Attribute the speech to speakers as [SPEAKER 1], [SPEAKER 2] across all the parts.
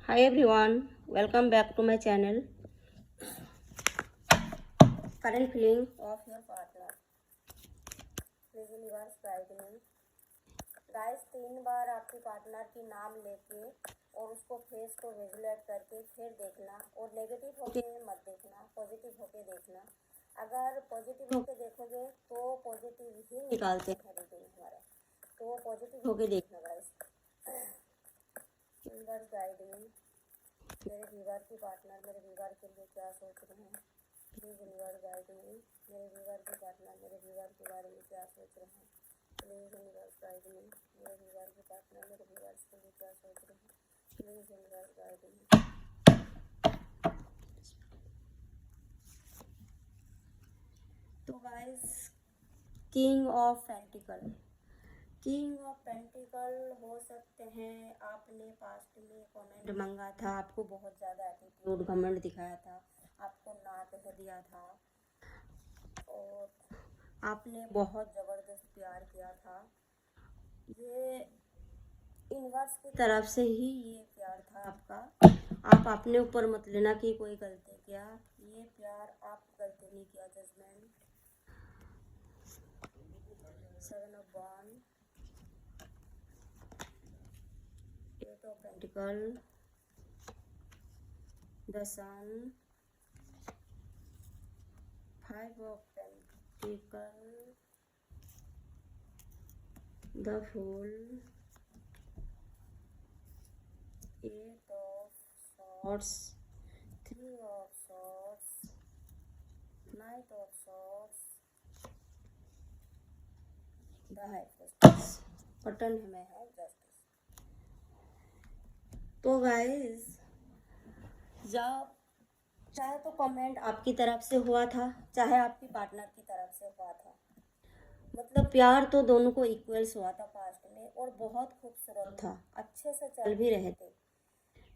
[SPEAKER 1] Hi everyone, welcome back to my channel. Current feeling of your partner. Please universe guide me. Guys 3 बार आपके partner की नाम लेके और उसको फेस को विजुअलाइज करके फिर देखना और नेगेटिव होके मत देखना, पॉजिटिव होके देखना। अगर पॉजिटिव होके देखोगे तो पॉजिटिव ही निकालते हैं रीडिंग हमारा, तो पॉजिटिव होके देखना गाइस। Universe guide me. मेरे व्यूअर की पार्टनर मेरे व्यूअर के लिए क्या सोच रहे हैं? Please universe guide me. मेरे व्यूअर की पार्टनर मेरे व्यूअर के बारे में क्या सोच रहे हैं? Please universe guide me. मेरे व्यूअर की पार्टनर मेरे व्यूअर्स के लिए क्या सोच रहे हैं? Please universe guide me. तो गाइस, किंग ऑफ पेंटिकल हो सकते हैं आपने पास्ट में कमेंट मांगा था, आपको बहुत ज़्यादा एटीट्यूड घमंड दिखाया था, आपको ना कह दिया था और आपने बहुत ज़बरदस्त प्यार किया था। ये यूनिवर्स की तरफ से ही ये प्यार था आपका। आप अपने ऊपर मत लेना कि कोई गलती किया, ये प्यार आप गलती नहीं किया। Judgement, 7 of Wands, 8 of Pentacles, the Sun, 5 of Pentacles, the Fool, 8 of Swords, 3 of Swords, Knight of Swords, the High Priestess। Button में है जस्टिस। तो गाइस, जब चाहे तो कमेंट आपकी तरफ से हुआ था, चाहे आपकी पार्टनर की तरफ से हुआ था, मतलब प्यार तो दोनों को इक्वल्स हुआ था पास्ट में और बहुत खूबसूरत था, अच्छे से चल भी रहे थे।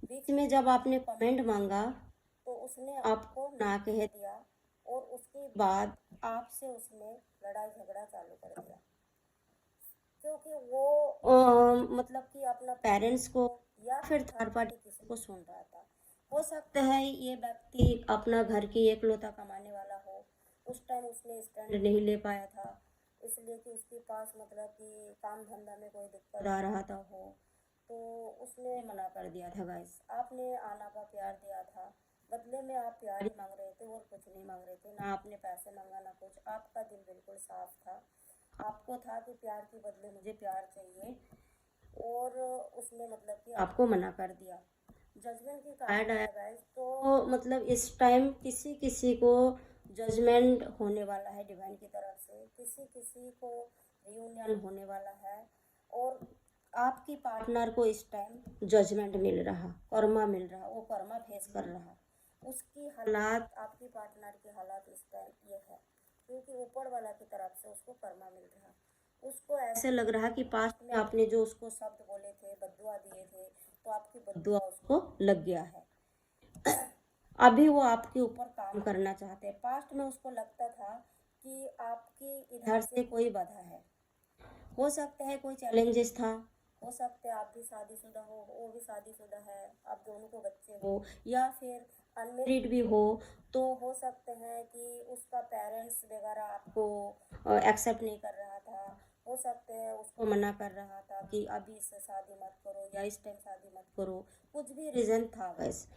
[SPEAKER 1] बीच में जब आपने कमेंट मांगा तो उसने आपको ना कह दिया और उसके बाद आपसे उसने लड़ाई झगड़ा चालू कर दिया, क्योंकि वो मतलब कि अपना पेरेंट्स को या फिर थर्ड पार्टी किसी को सुन रहा था। हो सकता है ये व्यक्ति अपना घर की एकलौता कमाने वाला हो, उस टाइम उसने स्टैंड नहीं ले पाया था, इसलिए कि उसके पास मतलब कि काम धंधा में कोई दिक्कत आ रहा था हो, तो उसने मना कर दिया था गाइस। आपने आनापा प्यार दिया था, बदले में आप प्यार ही मांग रहे थे और कुछ नहीं मांग रहे थे, ना आपने पैसे मांगा ना कुछ। आपका दिल बिल्कुल साफ था, आपको था कि प्यार के बदले मुझे प्यार चाहिए और उसने मतलब कि आपको मना कर दिया। जजमेंट की कार्ड आया गाइस, तो मतलब इस टाइम किसी किसी को जजमेंट होने वाला है डिवाइन की तरफ से, किसी किसी को रियूनियन होने वाला है और आपकी पार्टनर को इस टाइम जजमेंट मिल रहा, कर्मा मिल रहा, वो कर्मा फेस कर रहा। उसकी हालात, आपकी पार्टनर की हालात इस टाइम ये है, क्योंकि ऊपर वाला की तरफ से उसको कर्मा मिल रहा। उसको ऐसे लग रहा कि पास्ट में आपने जो उसको शब्द बोले थे, बद्दुआ दिए थे, तो आपकी बद्दुआ उसको लग गया है। अभी वो आपके ऊपर काम करना चाहते हैं। पास्ट में उसको लगता था कि आपकी इधर से कोई बाधा है, हो सकता है कोई चैलेंजेस था, हो सकता है आप भी शादीशुदा हो, वो भी शादीशुदा है, आप दोनों को बच्चे हो, या फिर अनमेरिड भी तो हो सकते हैं कि उसका पेरेंट्स वगैरह आपको एक्सेप्ट नहीं कर रहा था, हो सकते हैं उसको मना कर रहा था कि अभी इससे शादी मत करो या इस टाइम शादी मत करो, कुछ भी रीज़न था बस।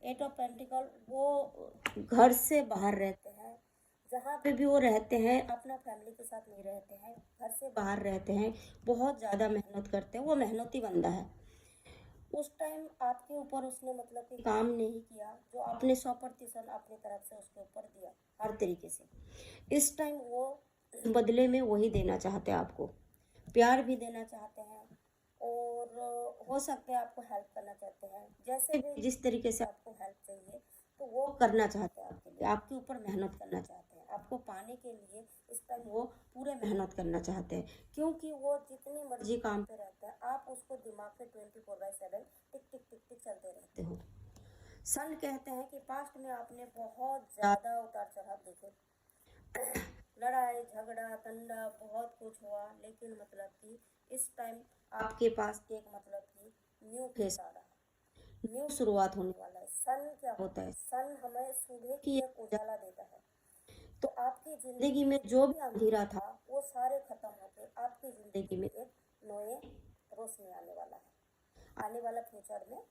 [SPEAKER 1] 8 ऑफ पेंटिकल, वो घर से बाहर रहते हैं, जहाँ पे भी वो रहते हैं अपना फैमिली के साथ नहीं रहते हैं, घर से बाहर रहते हैं, बहुत ज़्यादा मेहनत करते हैं, वो मेहनती बंदा है। उस टाइम आपके ऊपर उसने मतलब कि काम नहीं किया जो आपने 100% अपनी तरफ से उसके ऊपर दिया हर तरीके से। इस टाइम वो बदले में वही देना चाहते हैं, आपको प्यार भी देना चाहते हैं और हो सकता है आपको हेल्प करना चाहते हैं, जैसे भी जिस तरीके से आपको हेल्प चाहिए तो वो करना चाहते हैं आपके लिए, आपके ऊपर मेहनत करना चाहते हैं, आपको पाने के लिए इस टाइम वो पूरे मेहनत करना चाहते हैं, क्योंकि वो जितनी मर्जी काम पे रहता है, आप उसको दिमाग पे 24/7 टिक टिक टिक टिक चलते रहते हो। सन कहते हैं कि पास्ट में आपने बहुत ज़्यादा उतार चढ़ाव देखे, लड़ाई झगड़ा तंडा बहुत कुछ हुआ, लेकिन मतलब कि इस टाइम आपके पास एक मतलब कि न्यू फेस आ रहा है, न्यू शुरुआत होने वाला है। सन क्या होता है? सन हमें सुबह की एक उजाला देता है। तो आपकी जिंदगी में जो भी अंधेरा था वो सारे खत्म होके आपकी जिंदगी में एक नए रोशनी आने वाला है। आने वाला फ्यूचर में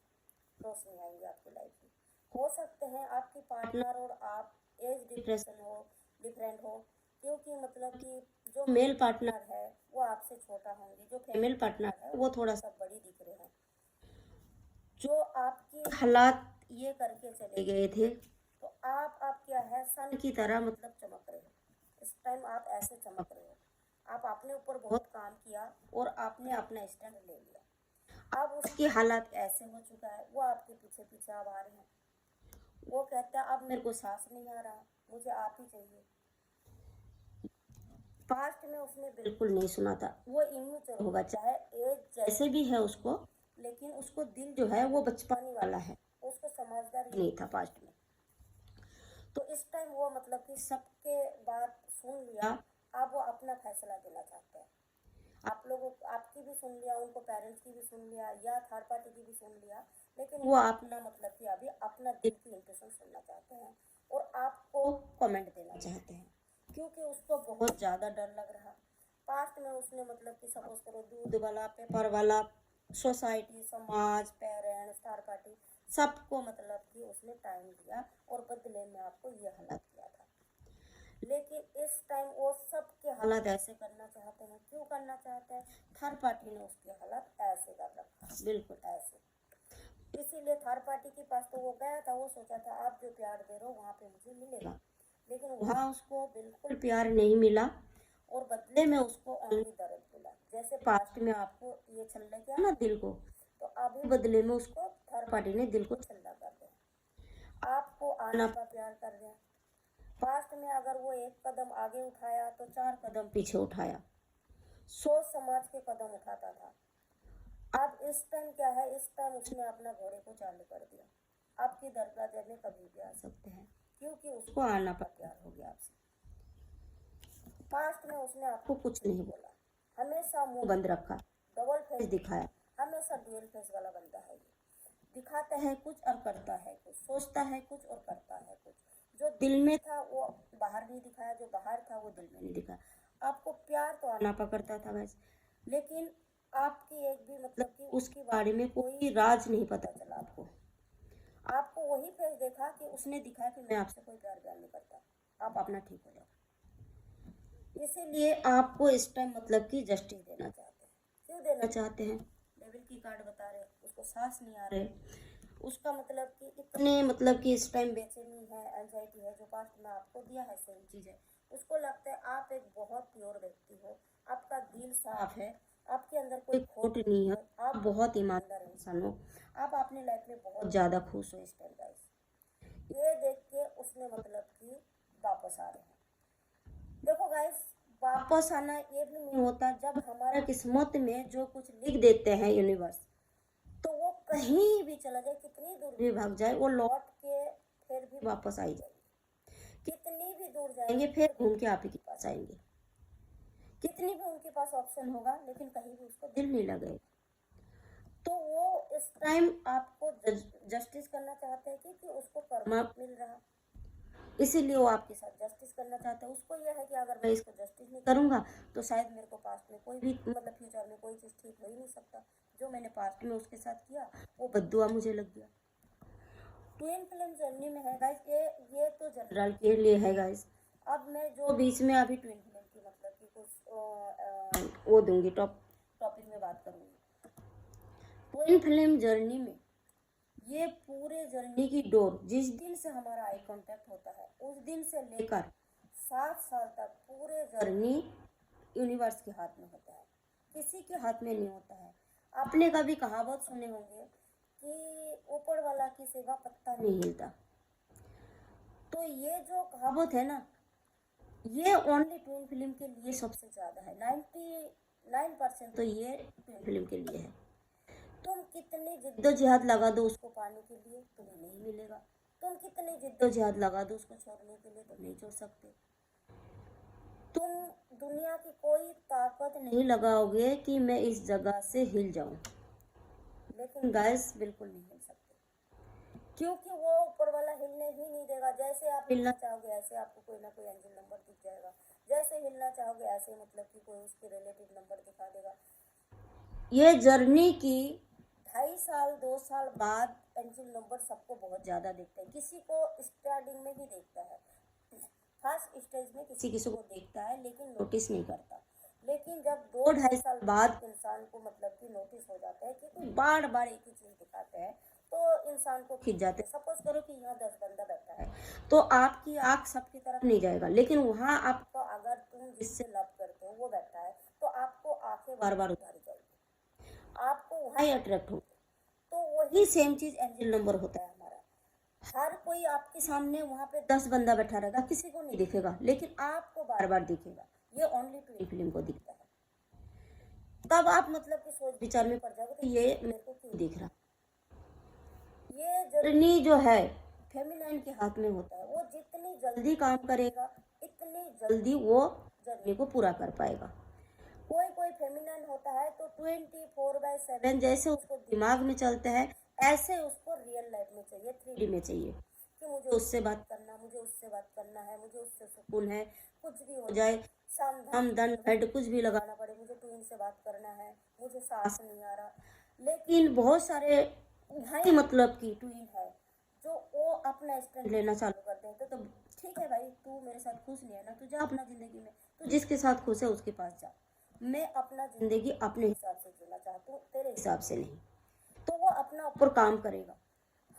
[SPEAKER 1] रोशनी आएंगी आपकी लाइफ में। हो सकते हैं आपकी पार्टनर और आप एज डिफरेंट हो, क्योंकि मतलब कि जो मेल पार्टनर है वो आपसे छोटा होंगे, जो फीमेल पार्टनर है वो थोड़ा सा बड़ी दिख रहे हैं। जो आपकी हालात ये करके चले गए थे, तो आप क्या है, सन की तरह मतलब चमक रहे हो। इस टाइम आप ऐसे चमक रहे हो। आप अपने ऊपर बहुत काम किया और आपने अपना स्टैंड ले लिया। अब उसकी हालात ऐसे हो चुका है, वो आपके पीछे पीछे अब आ रहे हैं। वो कहता है अब मेरे को सांस नहीं आ रहा, मुझे आप ही चाहिए। पास्ट में उसने बिल्कुल नहीं सुना था। वो इम्यूचर होगा, चाहे एज जैसे भी है उसको, लेकिन उसको दिल जो है वो बचपन वाला है, उसको समझदार ही नहीं था पास्ट में। तो इस टाइम वो मतलब कि सबके बात सुन लिया, अब वो अपना फैसला देना चाहते हैं। आप लोगों आपकी भी सुन लिया, उनको पेरेंट्स की भी सुन लिया या थर्ड पार्टी की भी सुन लिया, लेकिन वो अपना मतलब कि अभी अपना दिल की इंट्यूशन सुनना चाहते हैं और आपको कमेंट देना चाहते हैं, क्योंकि उसको बहुत ज़्यादा डर लग रहा। पास्ट में उसने मतलब कि सपोज करो दूध वाला, पेपर वाला, सोसाइटी, समाज, पेरेंट्स, थर्ड पार्टी, सबको मतलब कि उसने टाइम दिया और बदले में आपको ये हालात किया था। लेकिन इस टाइम वो सबके हालात ऐसे करना चाहते हैं। क्यों करना चाहते हैं? थर्ड पार्टी ने उसके हालात ऐसे कर रखा, बिल्कुल ऐसे। इसीलिए थर्ड पार्टी के पास तो वो गया था, वो सोचा था आप जो प्यार दे रहे हो वहाँ पे मुझे मिलेगा, लेकिन वहाँ उसको बिल्कुल प्यार नहीं मिला और बदले में उसको ओनली दर्द मिला। जैसे पास्ट में आपको ये छल्ला किया ना दिल को, तो अभी बदले में उसको थर्ड पार्टी ने दिल को छल्ला कर दिया, आपको आना का प्यार कर दिया। पास्ट में अगर वो एक कदम आगे उठाया तो 4 कदम पीछे उठाया, सोच समझ के कदम उठाता था। अब इस टाइम क्या है, इस टाइम उसने अपना घोड़े को चालू कर दिया। आपके दरवाजे में कभी भी आ सकते हैं, क्योंकि उसको आना पर प्यार हो गया आपसे। पास्ट में उसने आपको कुछ नहीं बोला, हमेशा मुंह बंद रखा, डबल फेस दिखाया, हमेशा डुअल फेस वाला बंदा है ये। दिखाता है कुछ और करता है कुछ, सोचता है कुछ और करता है कुछ। जो दिल में था वो बाहर नहीं दिखाया, जो बाहर था वो दिल में नहीं दिखाया। आपको प्यार तो आना पकड़ता था वैसे, लेकिन आपकी एक भी मतलब कि उसके बारे में कोई राज नहीं पता चला आपको। आपको वही फेस देखा कि उसने दिखाया कि मैं आपसे कोई प्यार नहीं करता, आप अपना ठीक हो जाओ। इसीलिए आपको इस टाइम मतलब कि जस्टिस देना चाहते हैं। क्यों देना चाहते हैं? डेविल की कार्ड बता रहे, उसको सांस नहीं आ रहे, उसका मतलब कि इतने मतलब कि इस टाइम बेचैनी है, एंजाइटी है, जो पास्ट में आपको दिया है सेम चीज़ है। उसको लगता है आप एक बहुत प्योर व्यक्ति हो, आपका दिल साफ है, आपके अंदर कोई खोट नहीं है, आप बहुत ईमानदार इंसान हो, आप अपनी लाइफ में बहुत ज़्यादा खुश हो इस टाइम गाइस। ये देख के उसने मतलब कि वापस आ रहे हैं। देखो गाइस, वापस आना ये भी नहीं होता, जब हमारा किस्मत में जो कुछ लिख देते हैं यूनिवर्स, तो वो कहीं भी चला जाए, कितनी दूर भी भाग जाए, वो लौट के फिर भी वापस आई जाएगी। कितनी भी दूर जाएंगे फिर घूम के आप ही के पास आएंगे। कितनी भी उनके पास ऑप्शन होगा, लेकिन कहीं भी उसको दिल नहीं लगेगा। तो वो इस टाइम आपको जस्टिस करना चाहते हैं, क्योंकि उसको कर्मा मिल रहा, इसीलिए वो आपके साथ जस्टिस करना चाहता है। उसको यह है कि अगर मैं इसको जस्टिस नहीं करूंगा तो शायद मेरे को पास्ट में कोई भी मतलब फ्यूचर में कोई चीज़ ठीक हो ही नहीं सकता। जो मैंने पास्ट में उसके साथ किया वो बद्दुआ मुझे लग गया। ट्विन फ्लेम जर्नी में है गाइस, ये तो जनरल के लिए है गाइस। अब मैं जो बीच में अभी ट्विन फ्लेम की मतलब कि कुछ वो दूंगी, टॉपिक में बात करूंगी। ट्विन फ्लेम जर्नी में ये पूरे जर्नी की डोर, जिस दिन से हमारा आई कांटेक्ट होता है उस दिन से लेकर 7 साल तक पूरे जर्नी यूनिवर्स के हाथ में होता है, किसी के हाथ में नहीं होता है। आपने कभी कहावत सुने होंगे कि ऊपर वाला की सेवा पत्ता नहीं हिलता। तो ये जो कहावत है ना, ये ओनली ट्विन फिल्म के लिए सबसे ज़्यादा है। 99% तो ये ट्विन फिल्म के लिए है। तुम कितनी जिद्दोजहद लगा दो उसको पाने के लिए, तुम्हें नहीं मिलेगा। तुम कितनी जिद्दोजहद लगा दो उसको छोड़ने के लिए, तुम नहीं छोड़ सकते। तुम दुनिया की कोई ताकत नहीं लगाओगे कि मैं इस जगह से हिल जाऊं, लेकिन गाइस बिल्कुल नहीं हिल सकते। क्योंकि वो ऊपर वाला हिलने ही नहीं देगा। जैसे आप हिलना चाहोगे ऐसे आपको कोई ना कोई एंजल नंबर दिख जाएगा, जैसे हिलना चाहोगे ऐसे मतलब कि कोई उसके रिलेटिव नंबर दिखा देगा। ये जर्नी की 2.5 साल 2 साल बाद एंजल नंबर सबको बहुत ज़्यादा दिखता है। किसी को स्टार्टिंग में भी देखता है, फर्स्ट स्टेज में किसी किसी को देखता है लेकिन नोटिस नहीं करता। लेकिन जब 2-2.5 साल बाद इंसान को मतलब कि नोटिस हो जाता है कि बार बार एक ही चीज़ दिखाते हैं तो इंसान को खिंच जाते हैं। सपोज करो कि यहाँ 10 बंदा बैठा है तो आपकी आँख सबकी तरफ नहीं जाएगा, लेकिन वहाँ आपको अगर तुम जिससे लव करते हो वो बैठा है तो आपको आंखें बार बार उतारी जाएगी, आपको वहाँ ही अट्रैक्ट होगी। तो वही सेम चीज़ एंजल नंबर होता है हमारा। हर कोई आपके सामने वहाँ पे 10 बंदा बैठा रहेगा, किसी को नहीं दिखेगा, लेकिन आपको बार बार दिखेगा। ये ओनली ट्विन फिल्म को दिखता है। तब आप मतलब कि सोच विचार में पड़ जाओगे तो ये मेरे को क्यों दिख रहा। ये जर्नी जो है फेमिनाइन के हाथ में होता है। वो जितनी जल्दी काम करेगा इतनी जल्दी वो जर्नी को पूरा कर पाएगा। कोई कोई फेमिनाइन होता है तो 24/7 जैसे उसको दिमाग में चलता है ऐसे उसको रियल लाइफ में चाहिए, 3D में चाहिए कि मुझे उससे बात करना, मुझे उससे बात करना है, मुझे उससे सुकून है, कुछ भी हो जाए, साम दंड भेद कुछ भी लगाना पड़े, मुझे ट्विन से बात करना है, मुझे सांस नहीं आ रहा। लेकिन बहुत सारे भाई मतलब कि ट्विन है जो वो अपना स्टैंड लेना चालू कर देते तो ठीक है भाई, तू मेरे साथ खुश नहीं है ना, तू जा अपना जिंदगी में, तू जिसके साथ खुश है उसके पास जा, मैं अपना जिंदगी अपने हिसाब से जीना चाहता हूँ, तेरे हिसाब से नहीं। तो वो अपना ऊपर काम करेगा।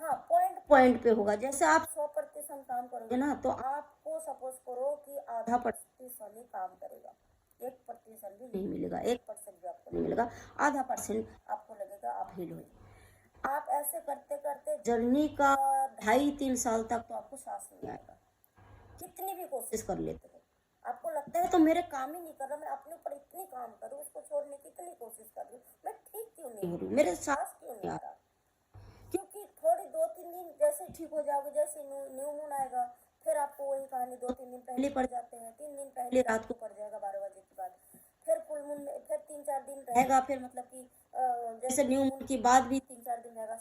[SPEAKER 1] हाँ, पॉइंट पॉइंट पे होगा। जैसे आप 100% काम करोगे ना तो आपको सपोज करो कि आधा प्रतिशत ही काम करेगा, 1% भी नहीं मिलेगा, 1% भी आपको नहीं मिलेगा, आधा परसेंट आपको लगेगा आप हिल हुए। आप ऐसे करते करते जर्नी का 2.5-3 साल तक तो आपको सांस नहीं आएगा, कितनी भी कोशिश कर लेते हो। आपको लगता है तो मेरे काम ही नहीं कर रहा, मैं अपने ऊपर इतनी काम करूँ, उसको छोड़ने की इतनी कोशिश कर रही हूँ, मैं ठीक क्यों नहीं हो रही, मेरे सांस क्यों नहीं आ रहा। क्योंकि थोड़ी 2-3 दिन जैसे ठीक हो जाओगे, जैसे न्यू मून आएगा फिर आपको वही कहानी 2-3 दिन पहले पड़ जाते हैं, 3 दिन पहले रात को पड़ जाएगा 12 बजे के बाद, फिर फुल मून में फिर 3-4 दिन रहेगा, फिर मतलब कि जैसे न्यू मून के बाद भी 3-4 दिन रहेगा,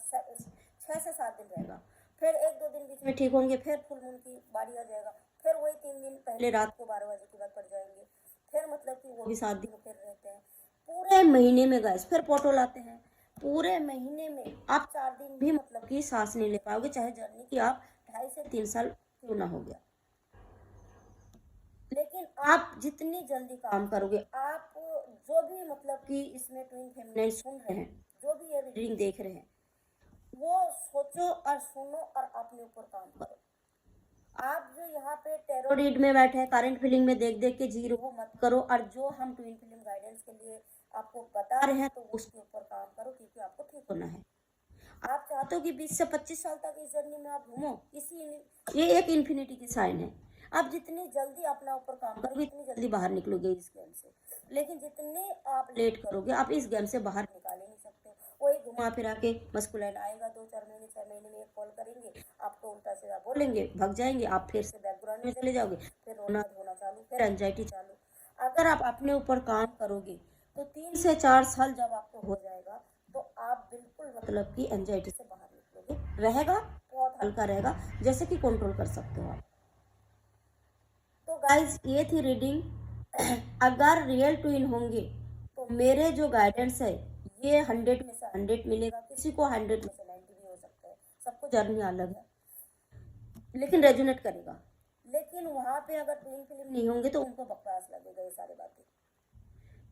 [SPEAKER 1] 6 से 7 दिन रहेगा, फिर 1-2 दिन बीच में ठीक होंगे, फिर फुल मून की बारी आ जाएगा, फिर वही 3 दिन पहले रात को 12 बजे के बाद पड़ जाएंगे, फिर मतलब कि वो भी 7 दिन फिर रहते हैं। पूरे महीने में गैस फिर पोटो लाते हैं, पूरे महीने में आप 4 दिन भी मतलब कि सांस नहीं ले पाओगे, चाहे जर्नी की आप 2.5 से 3 साल क्यों ना हो गया। लेकिन आप जितनी जल्दी काम करोगे, आप जो भी मतलब कि इसमें ट्विन फेमिनाइन सुन रहे हैं, जो भी ये रीडिंग देख रहे हैं, वो सोचो और सुनो और अपने ऊपर काम करो। आप जो यहाँ पे टैरो रीड में बैठे हैं, करंट फीलिंग में देख देख के जी रहे हो, मत करो। और जो हम ट्विन फिल्म गाइडेंस के लिए आपको बता रहे हैं तो उसके ऊपर काम करो, क्योंकि आपको ठीक होना है। आप चाहते हो कि 20 से 25 साल तक इस जर्नी में आप घूमो, ये एक इन्फिनिटी की साइन है। आप जितनी जल्दी अपना ऊपर काम करोगे इतनी जल्दी बाहर निकलोगे इस गेम से, लेकिन जितने आप लेट करोगे आप इस गेम से बाहर निकाल ही नहीं सकते। वही घुमा फिरा के मस्कुलाइन आएगा, 2-4 महीने 6 महीने में एक कॉल करेंगे, आपको उल्टा सीधा बोलेंगे, भग जाएंगे, आप फिर से बैकग्राउंड में चले जाओगे, फिर रोना धोना चालू, फिर एंजाइटी चालू। अगर आप अपने ऊपर काम करोगे तो 3 से 4 साल जब आपको हो जाएगा तो आप बिल्कुल मतलब कि एंजाइटी से बाहर निकलोगे, रहेगा बहुत हल्का रहेगा, जैसे कि कंट्रोल कर सकते हो आप। तो गाइज ये थी रीडिंग। अगर रियल ट्विन होंगे तो मेरे जो गाइडेंस है ये 100 में से 100 मिलेगा, किसी को 100 में से 90 भी हो सकता है, सबको जर्नी अलग है, लेकिन रेजोनेट करेगा। लेकिन वहाँ पे अगर ट्विन फिल्म नहीं होंगे तो उनको बकवास लगेगा ये सारी बातें।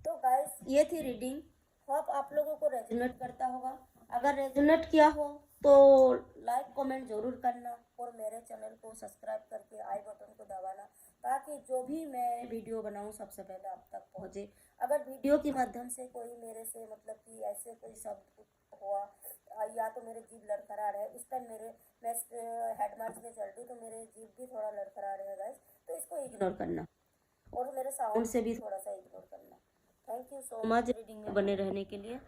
[SPEAKER 1] तो गाइस ये थी रीडिंग, होप आप लोगों को रेजोनेट करता होगा। अगर रेजोनेट किया हो तो लाइक कमेंट जरूर करना और मेरे चैनल को सब्सक्राइब करके आई बटन को दबाना, ताकि जो भी मैं वीडियो बनाऊं सबसे पहले आप तक पहुंचे। अगर वीडियो के माध्यम से कोई मेरे से मतलब कि ऐसे कोई शब्द हुआ या तो मेरे जीभ लड़खड़ा रहे, इस टाइम मैं हेड मार्च में चल रही तो मेरे जीभ भी थोड़ा लड़खड़ा रहे गाइस, तो इसको इग्नोर करना और मेरे साउंड से भी थोड़ा सा इग्नोर करना। Thank you so much reading में बने रहने के लिए।